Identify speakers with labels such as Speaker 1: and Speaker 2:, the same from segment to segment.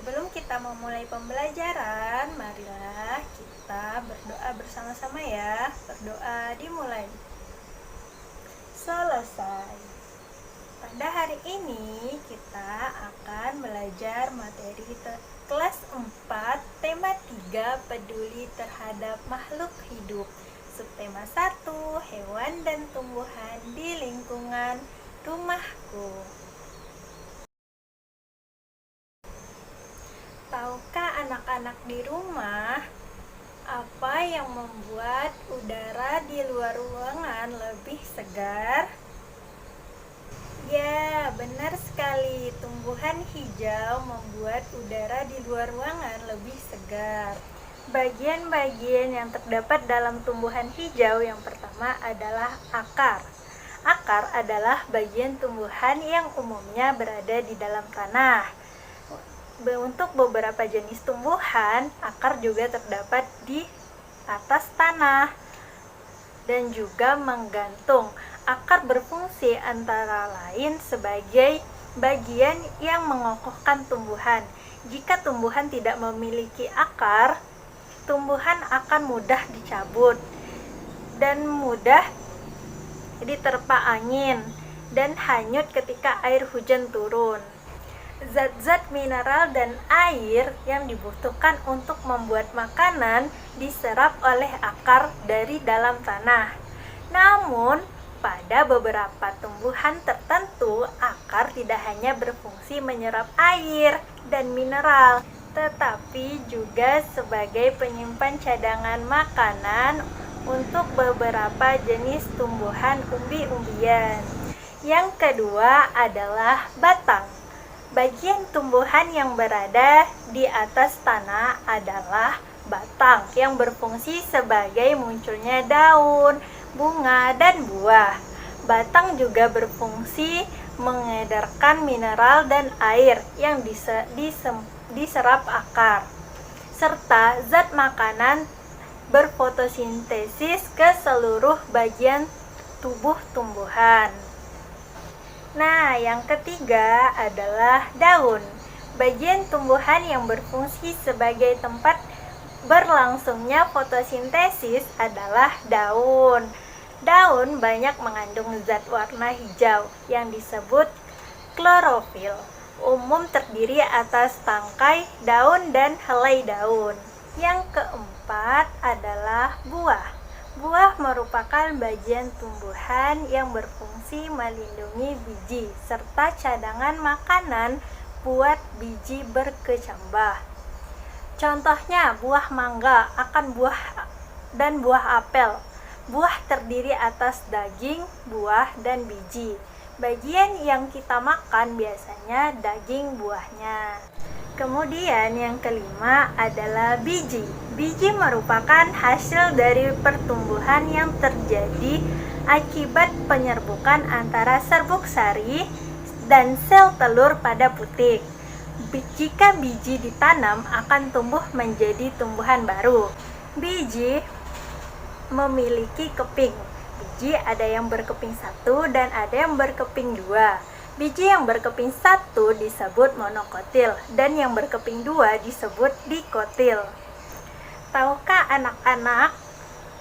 Speaker 1: Sebelum kita memulai pembelajaran, marilah kita berdoa bersama-sama ya. Berdoa dimulai. Selesai. Pada hari ini kita akan belajar materi kelas 4, tema 3, peduli terhadap makhluk hidup. Subtema 1, hewan dan tumbuhan di lingkungan rumahku. Tahukah anak-anak di rumah apa yang membuat udara di luar ruangan lebih segar? Ya, benar sekali. Tumbuhan hijau membuat udara di luar ruangan lebih segar. Bagian-bagian yang terdapat dalam tumbuhan hijau yang pertama adalah akar. Akar adalah bagian tumbuhan yang umumnya berada di dalam tanah. Untuk beberapa jenis tumbuhan, akar juga terdapat di atas tanah dan juga menggantung. Akar berfungsi antara lain sebagai bagian yang mengokohkan tumbuhan. Jika tumbuhan tidak memiliki akar, tumbuhan akan mudah dicabut dan mudah diterpa angin dan hanyut ketika air hujan turun. Zat-zat mineral dan air yang dibutuhkan untuk membuat makanan diserap oleh akar dari dalam tanah. Namun, pada beberapa tumbuhan tertentu, akar tidak hanya berfungsi menyerap air dan mineral, tetapi juga sebagai penyimpan cadangan makanan untuk beberapa jenis tumbuhan umbi-umbian. Yang kedua adalah batang. Bagian tumbuhan yang berada di atas tanah adalah batang yang berfungsi sebagai munculnya daun, bunga, dan buah. Batang juga berfungsi mengedarkan mineral dan air yang diserap akar, serta zat makanan berfotosintesis ke seluruh bagian tubuh tumbuhan. Nah, yang ketiga adalah daun. Bagian tumbuhan yang berfungsi sebagai tempat berlangsungnya fotosintesis adalah daun. Daun banyak mengandung zat warna hijau yang disebut klorofil. Umum terdiri atas tangkai daun dan helai daun. Yang keempat adalah buah. Buah merupakan bagian tumbuhan yang berfungsi melindungi biji serta cadangan makanan buat biji berkecambah. Contohnya buah mangga akan buah apel. Buah terdiri atas daging, buah, dan biji. Bagian yang kita makan biasanya daging buahnya. Kemudian yang kelima adalah biji. Biji merupakan hasil dari pertumbuhan yang terjadi akibat penyerbukan antara serbuk sari dan sel telur pada putik. Jika biji ditanam akan tumbuh menjadi tumbuhan baru. Biji memiliki keping. Biji ada yang berkeping 1 dan ada yang berkeping 2. Biji yang berkeping 1 disebut monokotil dan yang berkeping 2 disebut dikotil. Tahukah anak-anak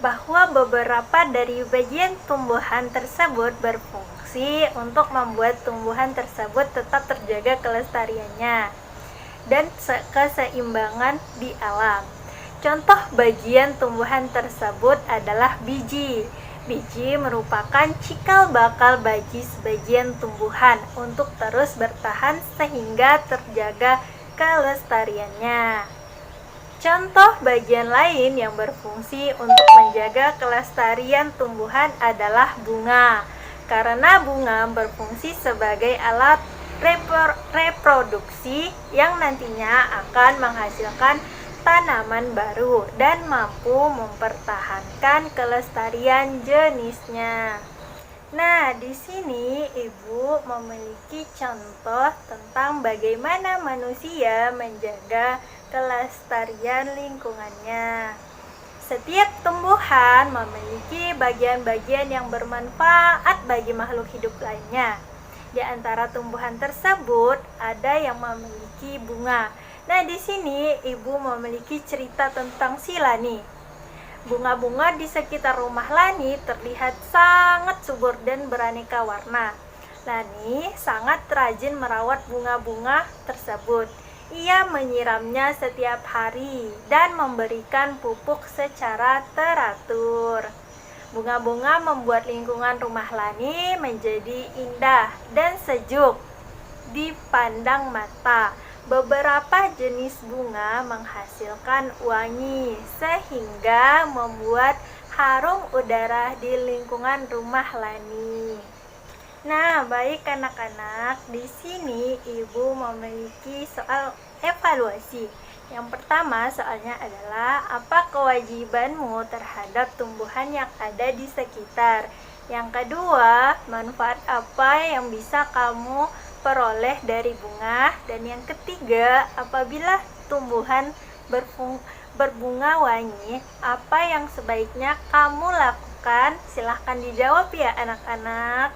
Speaker 1: bahwa beberapa dari bagian tumbuhan tersebut berfungsi untuk membuat tumbuhan tersebut tetap terjaga kelestariannya dan keseimbangan di alam. Contoh bagian tumbuhan tersebut adalah biji. Biji merupakan cikal bakal bagi sebagian tumbuhan untuk terus bertahan sehingga terjaga kelestariannya. Contoh bagian lain yang berfungsi untuk menjaga kelestarian tumbuhan adalah bunga. Karena bunga berfungsi sebagai alat reproduksi yang nantinya akan menghasilkan tanaman baru dan mampu mempertahankan kelestarian jenisnya. Nah, di sini Ibu memiliki contoh tentang bagaimana manusia menjaga kelestarian lingkungannya. Setiap tumbuhan memiliki bagian-bagian yang bermanfaat bagi makhluk hidup lainnya. Di antara tumbuhan tersebut ada yang memiliki bunga. Nah, di sini Ibu memiliki cerita tentang Sila nih. Bunga-bunga di sekitar rumah Lani terlihat sangat subur dan beraneka warna. Lani sangat rajin merawat bunga-bunga tersebut. Ia menyiramnya setiap hari dan memberikan pupuk secara teratur. Bunga-bunga membuat lingkungan rumah Lani menjadi indah dan sejuk dipandang mata. Beberapa jenis bunga menghasilkan wangi sehingga membuat harum udara di lingkungan rumah Lani. Nah, baik anak-anak, di sini Ibu memiliki soal evaluasi. Yang pertama soalnya adalah apa kewajibanmu terhadap tumbuhan yang ada di sekitar. Yang kedua, manfaat apa yang bisa kamu peroleh dari bunga. Dan yang ketiga, apabila tumbuhan berbunga wangi, apa yang sebaiknya kamu lakukan? Silahkan dijawab ya anak-anak.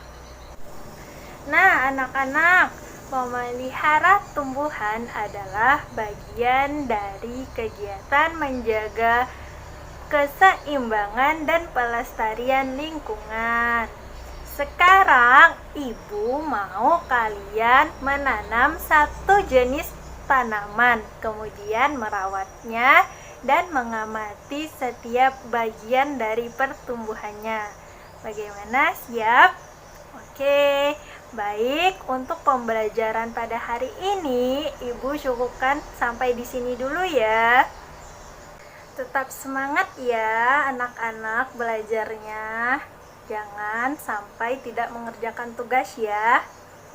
Speaker 1: Nah anak-anak, memelihara tumbuhan adalah bagian dari kegiatan menjaga keseimbangan dan pelestarian lingkungan. Sekarang Ibu mau kalian menanam satu jenis tanaman, kemudian merawatnya dan mengamati setiap bagian dari pertumbuhannya. Bagaimana? Siap? Oke, baik. Untuk pembelajaran pada hari ini Ibu cukupkan sampai di sini dulu ya. Tetap semangat ya anak-anak belajarnya. Jangan sampai tidak mengerjakan tugas ya.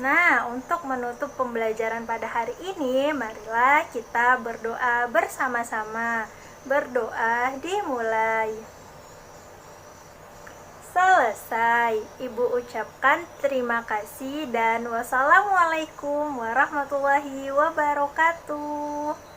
Speaker 1: Nah, untuk menutup pembelajaran pada hari ini, marilah kita berdoa bersama-sama. Berdoa dimulai. Selesai. Ibu ucapkan terima kasih dan wassalamualaikum warahmatullahi wabarakatuh.